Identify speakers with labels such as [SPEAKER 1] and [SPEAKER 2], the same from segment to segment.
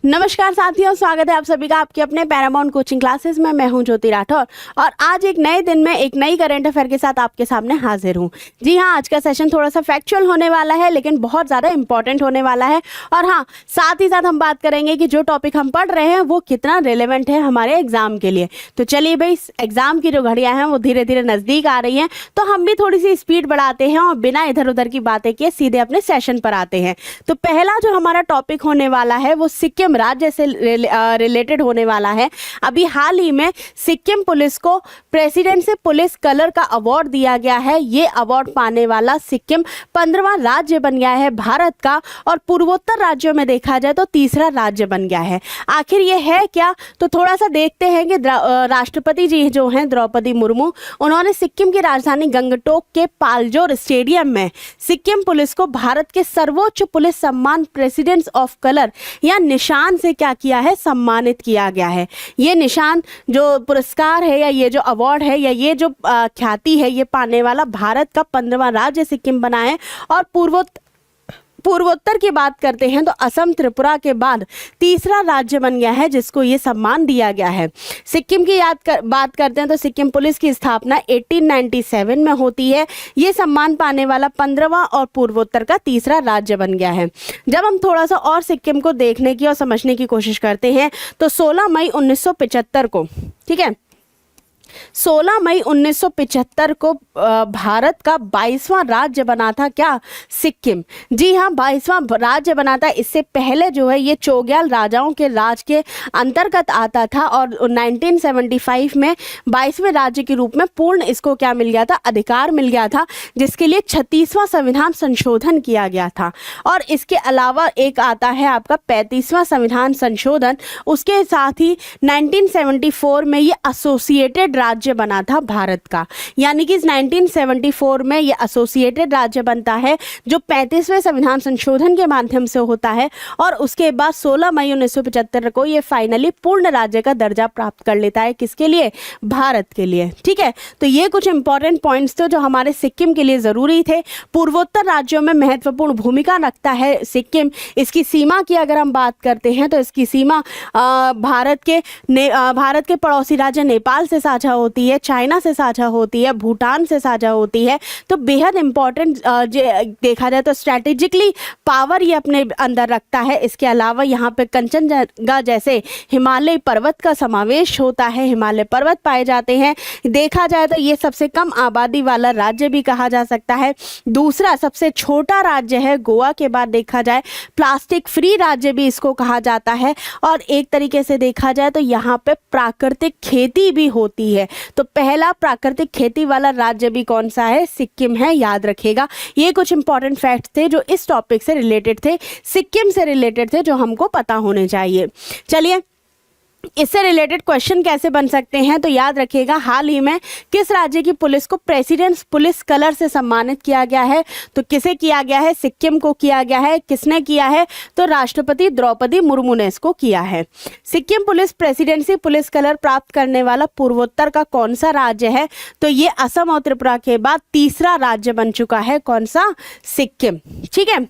[SPEAKER 1] नमस्कार साथियों, स्वागत है आप सभी का आपके अपने पैरामाउंट कोचिंग क्लासेस में। मैं हूं ज्योति राठौर और आज एक नए दिन में एक नई करंट अफेयर के साथ आपके सामने हाजिर हूं। जी हां, आज का सेशन थोड़ा सा फैक्चुअल होने वाला है लेकिन बहुत ज़्यादा इंपॉर्टेंट होने वाला है। और हाँ, साथ ही साथ हम बात करेंगे कि जो टॉपिक हम पढ़ रहे हैं वो कितना रिलेवेंट है हमारे एग्जाम के लिए। तो चलिए भाई, एग्जाम की जो घड़ियाँ हैं वो धीरे धीरे नज़दीक आ रही हैं, तो हम भी थोड़ी सी स्पीड बढ़ाते हैं और बिना इधर उधर की बातें किए सीधे अपने सेशन पर आते हैं। तो पहला जो हमारा टॉपिक होने वाला है वो सिक्किम राज्य से रिलेटेड होने वाला है। अभी हाल ही में सिक्किम पुलिस को प्रेसिडेंसी पुलिस कलर का अवार्ड दिया गया है। ये अवार्ड पाने वाला सिक्किम 15वां राज्य बन गया है भारत का, और पूर्वोत्तर राज्यों में देखा जाए तो तीसरा राज्य बन गया है। आखिर ये है क्या, तो थोड़ा सा देखते हैं कि राष्ट्रपति जी जो हैं द्रौपदी मुर्मू, उन्होंने सिक्किम की राजधानी गंगटोक के पालजोर स्टेडियम में सिक्किम पुलिस को भारत के सर्वोच्च पुलिस सम्मान प्रेसिडेंट्स ऑफ कलर या निशान से क्या किया है, सम्मानित किया गया है। ये निशान जो पुरस्कार है या ये जो अवार्ड है या ये जो ख्याति है, ये पाने वाला भारत का 15वां राज्य सिक्किम बना है। और पूर्वोत्तर की बात करते हैं तो असम त्रिपुरा के बाद तीसरा राज्य बन गया है जिसको ये सम्मान दिया गया है। सिक्किम की बात करते हैं तो सिक्किम पुलिस की स्थापना 1897 में होती है। ये सम्मान पाने वाला 15वां और पूर्वोत्तर का तीसरा राज्य बन गया है। जब हम थोड़ा सा और सिक्किम को देखने की और समझने की कोशिश करते हैं तो 16 मई 1975 को, ठीक है, 16 मई 1975 को भारत का 22वां राज्य बना था क्या, सिक्किम। जी हाँ, 22वां राज्य बना था। इससे पहले जो है ये चोग्याल राजाओं के राज के अंतर्गत आता था और 1975 में 22वें राज्य के रूप में पूर्ण इसको क्या मिल गया था, अधिकार मिल गया था, जिसके लिए 36वां संविधान संशोधन किया गया था। और इसके अलावा एक आता है आपका 35वां संविधान संशोधन। उसके साथ ही 1974 में ये एसोसिएटेड राज्य बना था भारत का, यानी कि 1974 में ये एसोसिएटेड राज्य बनता है जो 35वें संविधान संशोधन के माध्यम से होता है। और उसके बाद 16 मई 1975 को ये फाइनली पूर्ण राज्य का दर्जा प्राप्त कर लेता है। किसके लिए, भारत के लिए। ठीक है, तो ये कुछ इंपॉर्टेंट पॉइंट्स थे जो हमारे सिक्किम के लिए ज़रूरी थे। पूर्वोत्तर राज्यों में महत्वपूर्ण भूमिका रखता है सिक्किम। इसकी सीमा की अगर हम बात करते हैं तो इसकी सीमा भारत के पड़ोसी राज्य नेपाल से साझा होती है, चाइना से साझा होती है, भूटान से साझा होती है। तो बेहद इंपॉर्टेंट देखा जाए तो स्ट्रैटेजिकली पावर ये अपने अंदर रखता है। इसके अलावा यहाँ पे कंचनजंगा जैसे हिमालय पर्वत का समावेश होता है, हिमालय पर्वत पाए जाते हैं। देखा जाए तो ये सबसे कम आबादी वाला राज्य भी कहा जा सकता है। दूसरा सबसे छोटा राज्य है गोवा के बाद देखा जाए, प्लास्टिक फ्री राज्य भी इसको कहा जाता है। और एक तरीके से देखा जाए तो यहाँ पे प्राकृतिक खेती भी होती है। तो पहला प्राकृतिक खेती वाला राज्य भी कौन सा है, सिक्किम है, याद रखिएगा। ये कुछ इंपॉर्टेंट फैक्ट्स थे जो इस टॉपिक से रिलेटेड थे, सिक्किम से रिलेटेड थे, जो हमको पता होने चाहिए। चलिए, इससे रिलेटेड क्वेश्चन कैसे बन सकते हैं, तो याद रखिएगा हाल ही में किस राज्य की पुलिस को प्रेसिडेंट्स पुलिस कलर से सम्मानित किया गया है, तो किसे किया गया है, सिक्किम को किया गया है। किसने किया है, तो राष्ट्रपति द्रौपदी मुर्मू ने इसको किया है। Sikkim police presidency police colour प्राप्त करने वाला पूर्वोत्तर का कौन सा राज्य है, तो ये असम और त्रिपुरा के बाद तीसरा राज्य बन चुका है। कौन सा, सिक्किम। ठीक है,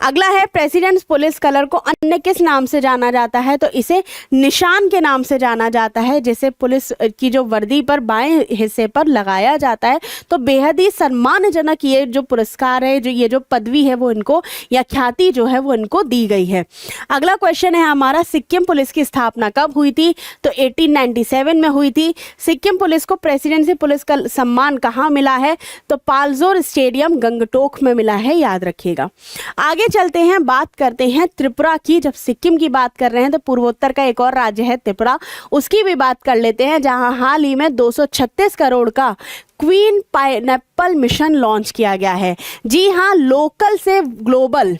[SPEAKER 1] अगला है प्रेसिडेंट्स पुलिस कलर को अन्य किस नाम से जाना जाता है, तो इसे निशान के नाम से जाना जाता है, जिसे पुलिस की जो वर्दी पर बाएं हिस्से पर लगाया जाता है। तो बेहद ही सम्मानजनक ये जो पुरस्कार है, जो ये जो पदवी है वो इनको, या ख्याति जो है वो इनको दी गई है। अगला क्वेश्चन है हमारा, सिक्किम पुलिस की स्थापना कब हुई थी, तो 1897 में हुई थी। सिक्किम पुलिस को प्रेसिडेंसी पुलिस का सम्मान कहाँ मिला है, तो पालजोर स्टेडियम गंगटोक में मिला है, याद रखिएगा। आगे चलते हैं, बात करते हैं त्रिपुरा की। जब सिक्किम की बात कर रहे हैं तो पूर्वोत्तर का एक और राज्य है त्रिपुरा, उसकी भी बात कर लेते हैं, जहां हाल ही में 236 करोड़ का क्वीन पाइनएप्पल मिशन लॉन्च किया गया है। जी हाँ, लोकल से ग्लोबल,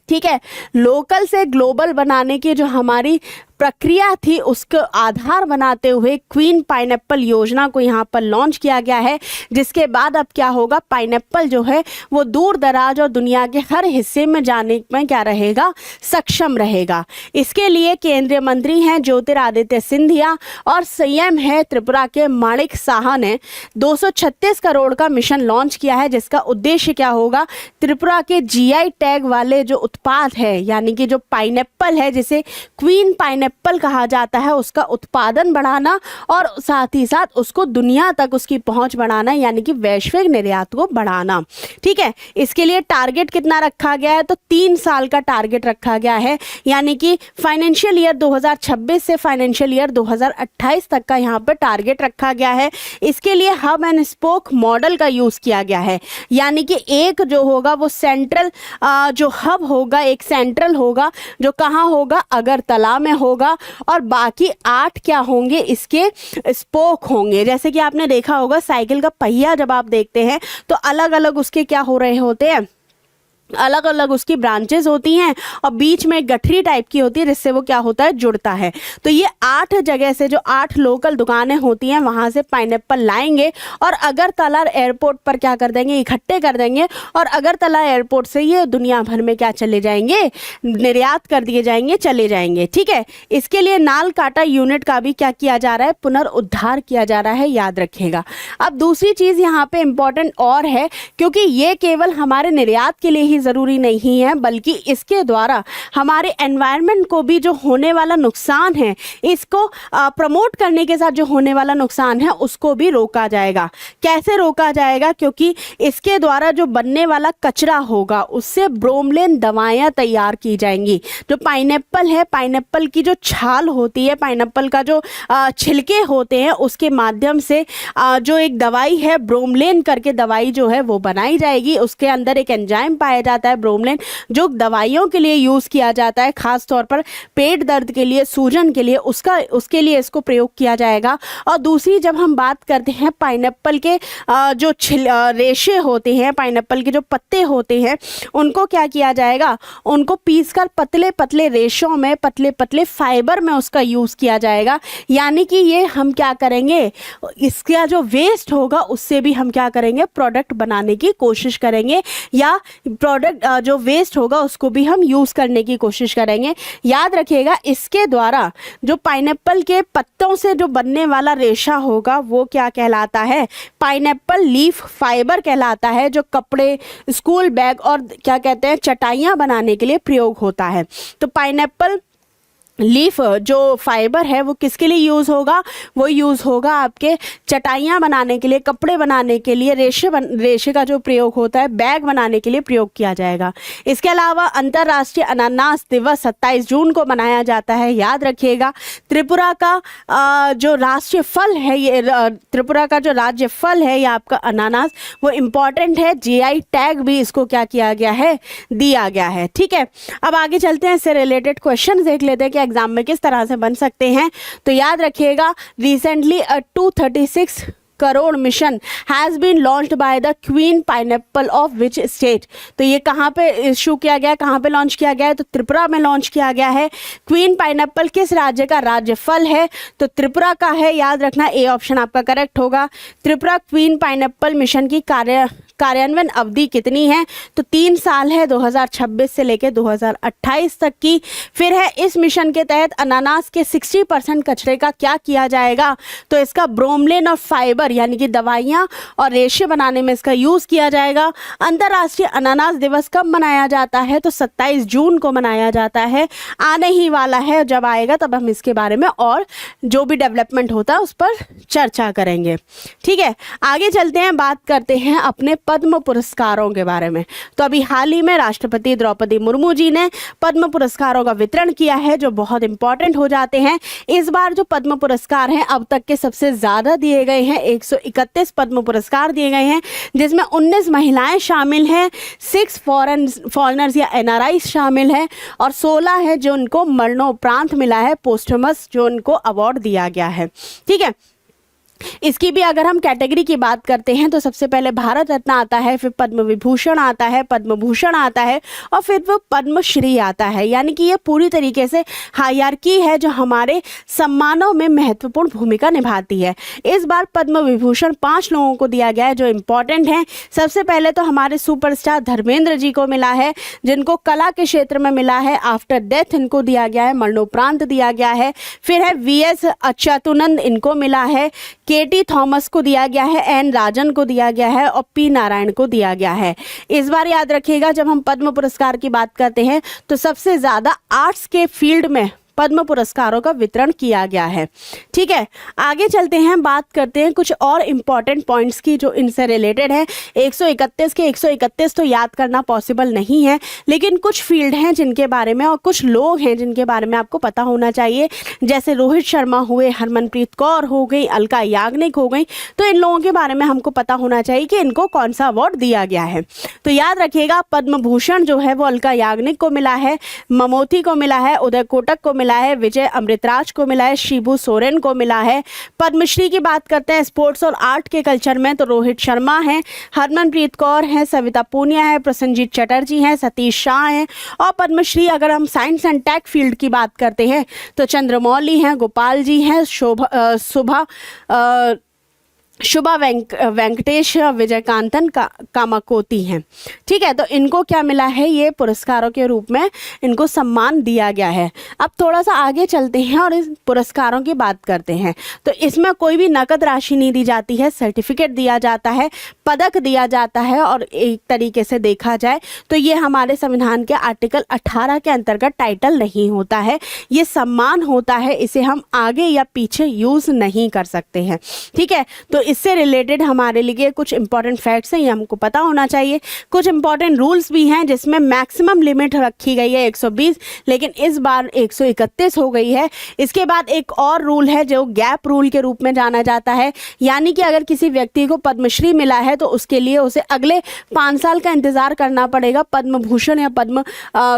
[SPEAKER 1] ठीक है, लोकल से ग्लोबल बनाने की जो हमारी प्रक्रिया थी उसको आधार बनाते हुए क्वीन पाइनएप्पल योजना को यहाँ पर लॉन्च किया गया है, जिसके बाद अब क्या होगा, पाइनएप्पल जो है वो दूर दराज और दुनिया के हर हिस्से में जाने में क्या रहेगा, सक्षम रहेगा। इसके लिए केंद्रीय मंत्री हैं ज्योतिरादित्य सिंधिया और सीएम है त्रिपुरा के माणिक साहा ने 236 करोड़ का मिशन लॉन्च किया है, जिसका उद्देश्य क्या होगा, त्रिपुरा के जीआई टैग वाले जो उत्पाद है, यानी कि जो पाइनएप्पल है जिसे क्वीन पाइनएप्पल कहा जाता है, उसका उत्पादन बढ़ाना और साथ ही साथ उसको दुनिया तक उसकी पहुंच बढ़ाना, यानी कि वैश्विक निर्यात को बढ़ाना। ठीक है, इसके लिए टारगेट कितना रखा गया है, तो 3 साल का टारगेट रखा गया है, यानी कि फाइनेंशियल ईयर 2026 से फाइनेंशियल ईयर 2028 तक का यहाँ पर टारगेट रखा गया है। इसके लिए हब एंड स्पोक मॉडल का यूज किया गया है, यानी कि एक जो होगा वो सेंट्रल जो हब होगा, एक सेंट्रल होगा जो कहाँ होगा, अगरतला में होगा, और बाकी 8 क्या होंगे, इसके स्पोक होंगे। जैसे कि आपने देखा होगा साइकिल का पहिया जब आप देखते हैं तो अलग अलग उसके क्या हो रहे होते हैं, अलग अलग उसकी ब्रांचेस होती हैं और बीच में गठरी टाइप की होती है जिससे वो क्या होता है, जुड़ता है। तो ये 8 जगह से जो 8 लोकल दुकानें होती हैं वहाँ से पाइनएप्पल लाएंगे और अगरतला एयरपोर्ट पर क्या कर देंगे, इकट्ठे कर देंगे, और अगरतला एयरपोर्ट से ये दुनिया भर में क्या चले जाएंगे, निर्यात कर दिए जाएंगे, चले जाएंगे। ठीक है, इसके लिए नाल काटा यूनिट का भी क्या किया जा रहा है, पुनर्उद्धार किया जा रहा है, याद रखिएगा। अब दूसरी चीज़ यहाँ पे इम्पॉर्टेंट और है, क्योंकि ये केवल हमारे निर्यात के लिए ही ज़रूरी नहीं है, बल्कि इसके द्वारा हमारे एनवायरनमेंट को भी जो होने वाला नुकसान है, इसको प्रमोट करने के साथ जो होने वाला नुकसान है उसको भी रोका जाएगा। कैसे रोका जाएगा, क्योंकि इसके द्वारा जो बनने वाला कचरा होगा उससे ब्रोमलेन दवाएं तैयार की जाएंगी। जो पाइनएप्पल है, पाइनएप्पल की जो छाल होती है, पाइनएप्पल का जो छिलके होते हैं, उसके माध्यम से जो एक दवाई है ब्रोमलेन करके दवाई जो है वो बनाई जाएगी। उसके अंदर एक एंजाइम पाया जाता है ब्रोमलेन, जो दवाइयों के लिए यूज़ किया जाता है, खास तौर पर पेट दर्द के लिए, सूजन के लिए, उसके लिए इसको प्रयोग किया जाएगा। और दूसरी, जब हम बात करते हैं पाइनएप्पल के जो रेशे होते हैं, पाइनएप्पल के जो पत्ते होते हैं, उनको क्या किया जाएगा, उनको पीसकर पतले पतले रेशों में, पतले पतले फाइबर में उसका यूज़ किया जाएगा। यानी कि ये हम क्या करेंगे, इसका जो वेस्ट होगा उससे भी हम क्या करेंगे, प्रोडक्ट बनाने की कोशिश करेंगे, या प्रोडक्ट जो वेस्ट होगा उसको भी हम यूज़ करने की कोशिश करेंगे। याद रखिएगा, इसके द्वारा जो पाइनएप्पल के पत्तों से जो बनने वाला रेशा होगा वो क्या कहलाता है, पाइनएप्पल लीफ फाइबर कहलाता है, जो कपड़े, स्कूल बैग और क्या कहते हैं, चटाइयाँ बनाने के लिए प्रयोग होता है। तो पाइनएप्पल लीफ जो फाइबर है वो किसके लिए यूज़ होगा, वो यूज़ होगा आपके चटाइयाँ बनाने के लिए, कपड़े बनाने के लिए, रेशे का जो प्रयोग होता है बैग बनाने के लिए प्रयोग किया जाएगा। इसके अलावा अंतर्राष्ट्रीय अनानास दिवस 27 जून को मनाया जाता है, याद रखिएगा। त्रिपुरा का जो राष्ट्रीय फल है, ये त्रिपुरा का जो राज्य फल है, ये आपका अनानास, वो इम्पॉर्टेंट है, जीआई टैग भी इसको क्या किया गया है, दिया गया है। ठीक है, अब आगे चलते हैं, इससे रिलेटेड क्वेश्चन देख लेते हैं कि एग्जाम में किस तरह से बन सकते हैं। तो याद रखिएगा, recently 236 crore mission has been launched by the queen pineapple of which state. तो ये कहाँ पे इशू किया गया है, कहाँ पे लॉन्च किया गया है, तो त्रिपुरा में लॉन्च किया गया है। क्वीन पाइनएप्पल किस राज्य का राज्य फल है, तो त्रिपुरा का है, याद रखना, ए ऑप्शन आपका करेक्ट होगा। त्रिपुरा क्वीन पाइनएप्पल मिशन की कार्यान्वयन अवधि कितनी है, तो 3 साल है, 2026 से लेकर 2028 तक की। फिर है, इस मिशन के तहत अनानास के 60% कचरे का क्या किया जाएगा, तो इसका ब्रोमलेन और फाइबर यानी कि दवाइयाँ और रेशे बनाने में इसका यूज़ किया जाएगा। अंतर्राष्ट्रीय अनानास दिवस कब मनाया जाता है, तो 27 जून को मनाया जाता है, आने ही वाला है। जब आएगा तब हम इसके बारे में और जो भी डेवलपमेंट होता है उस पर चर्चा करेंगे। ठीक है, आगे चलते हैं, बात करते हैं अपने पद्म पुरस्कारों के बारे में। तो अभी हाल ही में राष्ट्रपति द्रौपदी मुर्मू जी ने पद्म पुरस्कारों का वितरण किया है, जो बहुत इंपॉर्टेंट हो जाते हैं। इस बार जो पद्म पुरस्कार हैं अब तक के सबसे ज़्यादा दिए गए हैं, 131 पद्म पुरस्कार दिए गए हैं, जिसमें 19 महिलाएं शामिल हैं, 6 फॉरेनर्स या एनआरआई शामिल हैं, और 16 है जो उनको मरणोपरांत मिला है, पोस्टमस जो उनको अवार्ड दिया गया है। ठीक है, इसकी भी अगर हम कैटेगरी की बात करते हैं तो सबसे पहले भारत रत्न आता है, फिर पद्म विभूषण आता है, पद्म भूषण आता है और फिर वो पद्मश्री आता है। यानी कि ये पूरी तरीके से हायरार्की है जो हमारे सम्मानों में महत्वपूर्ण भूमिका निभाती है। इस बार पद्म विभूषण 5 लोगों को दिया गया है जो इम्पोर्टेंट हैं। सबसे पहले तो हमारे सुपरस्टार धर्मेंद्र जी को मिला है, जिनको कला के क्षेत्र में मिला है। आफ्टर डेथ इनको दिया गया है, मरणोपरांत दिया गया है। फिर है वीएस अच्युतानंद, इनको मिला है। केटी थॉमस को दिया गया है, एन राजन को दिया गया है और पी नारायण को दिया गया है। इस बार याद रखिएगा जब हम पद्म पुरस्कार की बात करते हैं तो सबसे ज़्यादा आर्ट्स के फील्ड में पद्म पुरस्कारों का वितरण किया गया है। ठीक है, आगे चलते हैं, बात करते हैं कुछ और इम्पॉर्टेंट पॉइंट्स की जो इनसे रिलेटेड है। 131 के 131 तो याद करना पॉसिबल नहीं है, लेकिन कुछ फील्ड हैं जिनके बारे में और कुछ लोग हैं जिनके बारे में आपको पता होना चाहिए। जैसे रोहित शर्मा हुए, हरमनप्रीत कौर हो गई, अलका याग्निक हो गई। तो इन लोगों के बारे में हमको पता होना चाहिए कि इनको कौन सा अवार्ड दिया गया है। तो याद रखिएगा पद्म भूषण जो है वो अलका याग्निक को मिला है, ममोथी को मिला है, उदय कोटक को मिला है, विजय अमृतराज को मिला है, शिबू सोरेन को मिला है। पद्मश्री की बात करते हैं स्पोर्ट्स और आर्ट के कल्चर में तो रोहित शर्मा है, हरमनप्रीत कौर है, सविता पूनिया है, प्रसन्नजीत चटर्जी हैं, सतीश शाह हैं। और पद्मश्री अगर हम साइंस एंड टेक फील्ड की बात करते हैं तो चंद्रमौली हैं, गोपाल जी हैं, शुभा वेंकटेश, विजयकांतन कामाकोती हैं। ठीक है, तो इनको क्या मिला है, ये पुरस्कारों के रूप में इनको सम्मान दिया गया है। अब थोड़ा सा आगे चलते हैं और इस पुरस्कारों की बात करते हैं। तो इसमें कोई भी नकद राशि नहीं दी जाती है, सर्टिफिकेट दिया जाता है, पदक दिया जाता है। और एक तरीके से देखा जाए तो ये हमारे संविधान के आर्टिकल 18 के अंतर्गत टाइटल नहीं होता है, ये सम्मान होता है, इसे हम आगे या पीछे यूज़ नहीं कर सकते हैं। ठीक है, तो इससे रिलेटेड हमारे लिए कुछ इंपॉर्टेंट फैक्ट्स हैं, ये हमको पता होना चाहिए। कुछ इंपॉर्टेंट रूल्स भी हैं जिसमें मैक्सिमम लिमिट रखी गई है 120, लेकिन इस बार 131 हो गई है। इसके बाद एक और रूल है जो गैप रूल के रूप में जाना जाता है, यानी कि अगर किसी व्यक्ति को पद्मश्री मिला है तो उसके लिए उसे अगले 5 साल का इंतजार करना पड़ेगा पद्म भूषण या पद्म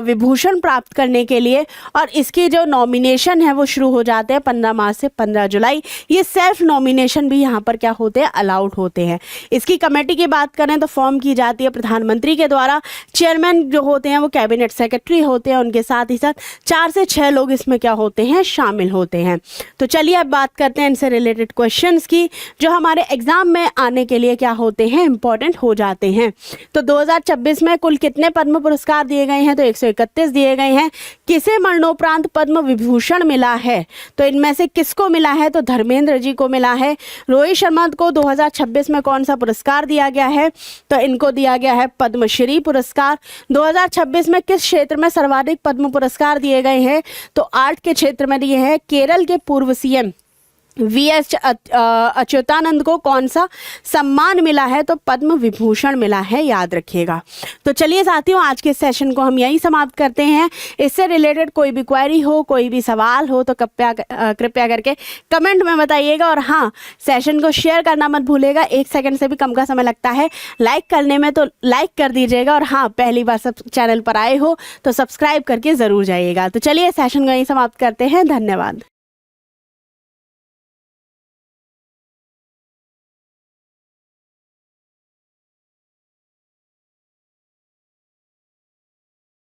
[SPEAKER 1] विभूषण प्राप्त करने के लिए। और इसकी जो नॉमिनेशन है वो शुरू हो जाते हैं 15 मार्च से 15 जुलाई। ये सेल्फ नॉमिनेशन भी यहाँ पर क्या होते हैं, अलाउड होते हैं। इसकी कमेटी की बात करें तो फॉर्म की जाती है प्रधानमंत्री के द्वारा। चेयरमैन जो होते हैं वो कैबिनेट सेक्रेटरी होते हैं, उनके साथ ही साथ 4 से 6 लोग इसमें क्या होते हैं, शामिल होते हैं। तो चलिए अब बात करते हैं इनसे रिलेटेड क्वेश्चंस की जो हमारे एग्जाम में आने के लिए क्या होते हैं, इंपॉर्टेंट हो जाते हैं। तो 2026 में कुल कितने पद्म पुरस्कार दिए गए हैं, तो 131 दिए गए हैं। किसे मरणोपरांत पद्म विभूषण मिला है, तो इनमें से किसको मिला है, तो धर्मेंद्र जी को मिला है। रोहित शर्मा को 2026 में कौन सा पुरस्कार दिया गया है, तो इनको दिया गया है पद्मश्री पुरस्कार। 2026 में किस क्षेत्र में सर्वाधिक पद्म पुरस्कार दिए गए हैं, तो आर्ट के क्षेत्र में दिए हैं। केरल के पूर्व सीएम वीएस अच्युतानंद को कौन सा सम्मान मिला है, तो पद्म विभूषण मिला है, याद रखिएगा। तो चलिए साथियों, आज के सेशन को हम यहीं समाप्त करते हैं। इससे रिलेटेड कोई भी क्वेरी हो, कोई भी सवाल हो तो कृपया करके कमेंट में बताइएगा। और हाँ, सेशन को शेयर करना मत भूलिएगा, 1 सेकंड से भी कम का समय लगता है लाइक करने में, तो लाइक कर दीजिएगा। और हाँ, पहली बार सब चैनल पर आए हो तो सब्सक्राइब करके ज़रूर जाइएगा। तो चलिए सेशन को यहीं समाप्त करते हैं, धन्यवाद।